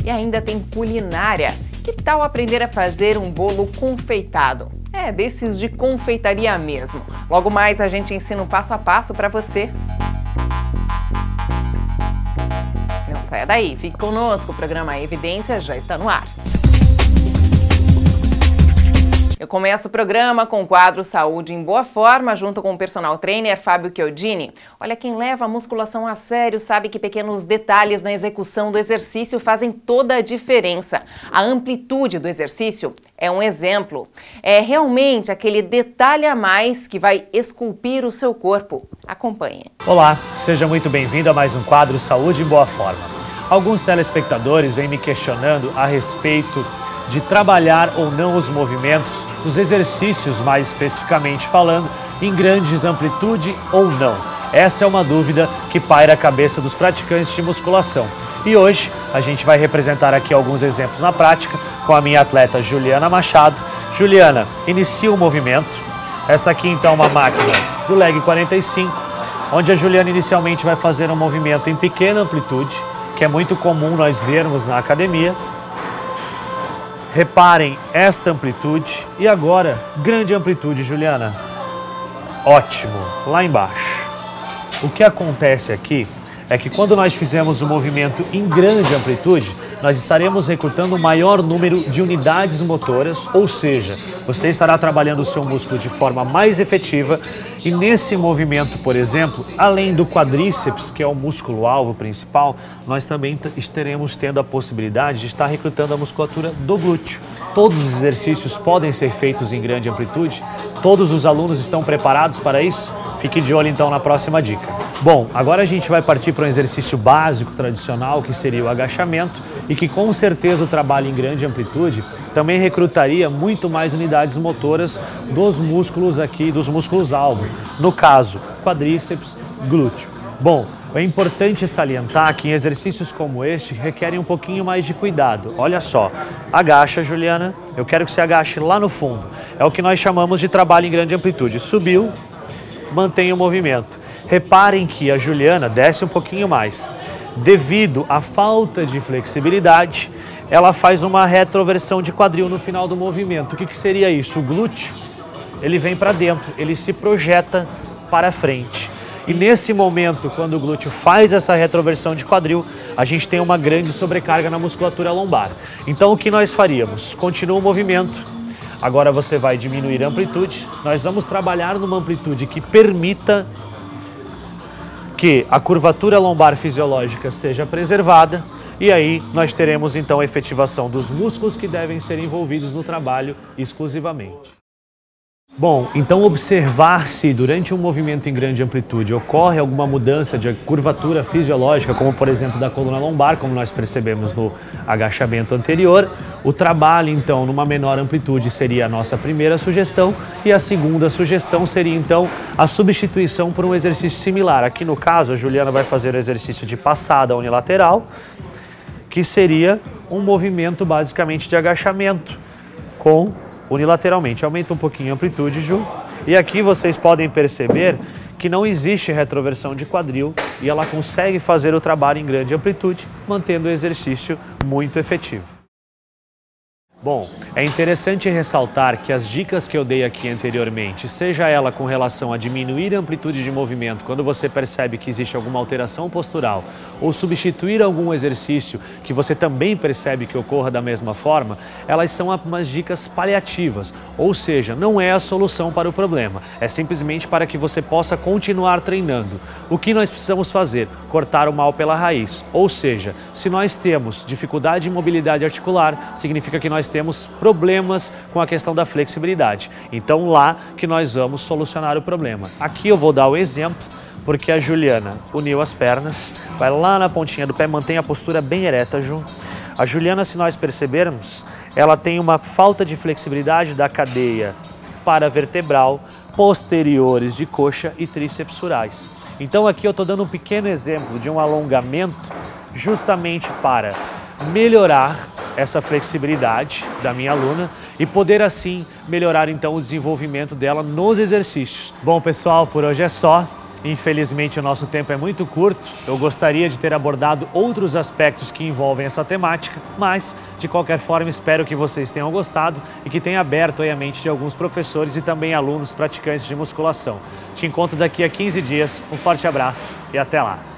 E ainda tem culinária. Que tal aprender a fazer um bolo confeitado? É, desses de confeitaria mesmo. Logo mais a gente ensina o passo a passo para você. Não saia daí, fique conosco, o programa Evidências já está no ar. Eu começo o programa com o quadro Saúde em Boa Forma, junto com o personal trainer Fábio Chiodini. Olha, quem leva a musculação a sério sabe que pequenos detalhes na execução do exercício fazem toda a diferença. A amplitude do exercício é um exemplo. É realmente aquele detalhe a mais que vai esculpir o seu corpo. Acompanhe. Olá, seja muito bem-vindo a mais um quadro Saúde em Boa Forma. Alguns telespectadores vêm me questionando a respeito de trabalhar ou não os movimentos, os exercícios mais especificamente falando, em grandes amplitude ou não. Essa é uma dúvida que paira a cabeça dos praticantes de musculação. E hoje a gente vai representar aqui alguns exemplos na prática com a minha atleta Juliana Machado. Juliana, inicia o movimento. Essa aqui então é uma máquina do leg 45, onde a Juliana inicialmente vai fazer um movimento em pequena amplitude, que é muito comum nós vermos na academia. Reparem esta amplitude e agora grande amplitude, Juliana. Ótimo, lá embaixo. O que acontece aqui é que quando nós fizemos o movimento em grande amplitude, nós estaremos recrutando um maior número de unidades motoras, ou seja, você estará trabalhando o seu músculo de forma mais efetiva e nesse movimento, por exemplo, além do quadríceps, que é o músculo-alvo principal, nós também estaremos tendo a possibilidade de estar recrutando a musculatura do glúteo. Todos os exercícios podem ser feitos em grande amplitude, todos os alunos estão preparados para isso? Fique de olho então na próxima dica. Bom, agora a gente vai partir para um exercício básico, tradicional, que seria o agachamento e que com certeza o trabalho em grande amplitude também recrutaria muito mais unidades motoras dos músculos aqui, dos músculos-alvo. No caso, quadríceps, glúteo. Bom, é importante salientar que em exercícios como este requerem um pouquinho mais de cuidado. Olha só, agacha, Juliana, eu quero que você agache lá no fundo. É o que nós chamamos de trabalho em grande amplitude. Subiu, mantém o movimento. Reparem que a Juliana desce um pouquinho mais. Devido à falta de flexibilidade, ela faz uma retroversão de quadril no final do movimento. O que seria isso? O glúteo, ele vem para dentro, ele se projeta para frente. E nesse momento, quando o glúteo faz essa retroversão de quadril, a gente tem uma grande sobrecarga na musculatura lombar. Então o que nós faríamos? Continua o movimento. Agora você vai diminuir a amplitude. Nós vamos trabalhar numa amplitude que permita que a curvatura lombar fisiológica seja preservada e aí nós teremos então a efetivação dos músculos que devem ser envolvidos no trabalho exclusivamente. Bom, então observar se durante um movimento em grande amplitude ocorre alguma mudança de curvatura fisiológica, como por exemplo da coluna lombar, como nós percebemos no agachamento anterior. O trabalho então numa menor amplitude seria a nossa primeira sugestão e a segunda sugestão seria então a substituição por um exercício similar. Aqui no caso a Juliana vai fazer o exercício de passada unilateral, que seria um movimento basicamente de agachamento com unilateralmente. Aumenta um pouquinho a amplitude, Ju. E aqui vocês podem perceber que não existe retroversão de quadril e ela consegue fazer o trabalho em grande amplitude, mantendo o exercício muito efetivo. Bom, é interessante ressaltar que as dicas que eu dei aqui anteriormente, seja ela com relação a diminuir a amplitude de movimento quando você percebe que existe alguma alteração postural ou substituir algum exercício que você também percebe que ocorra da mesma forma, elas são umas dicas paliativas, ou seja, não é a solução para o problema, é simplesmente para que você possa continuar treinando. O que nós precisamos fazer? Cortar o mal pela raiz, ou seja, se nós temos dificuldade em mobilidade articular, significa que nós temos problemas com a questão da flexibilidade. Então lá que nós vamos solucionar o problema. Aqui eu vou dar o exemplo, porque a Juliana uniu as pernas, vai lá na pontinha do pé, mantém a postura bem ereta, Ju. A Juliana, se nós percebermos, ela tem uma falta de flexibilidade da cadeia paravertebral, posteriores de coxa e tríceps surais. Então aqui eu estou dando um pequeno exemplo de um alongamento justamente para melhorar essa flexibilidade da minha aluna e poder assim melhorar então o desenvolvimento dela nos exercícios. Bom pessoal, por hoje é só. Infelizmente, o nosso tempo é muito curto. Eu gostaria de ter abordado outros aspectos que envolvem essa temática, mas, de qualquer forma, espero que vocês tenham gostado e que tenha aberto aí a mente de alguns professores e também alunos praticantes de musculação. Te encontro daqui a 15 dias. Um forte abraço e até lá!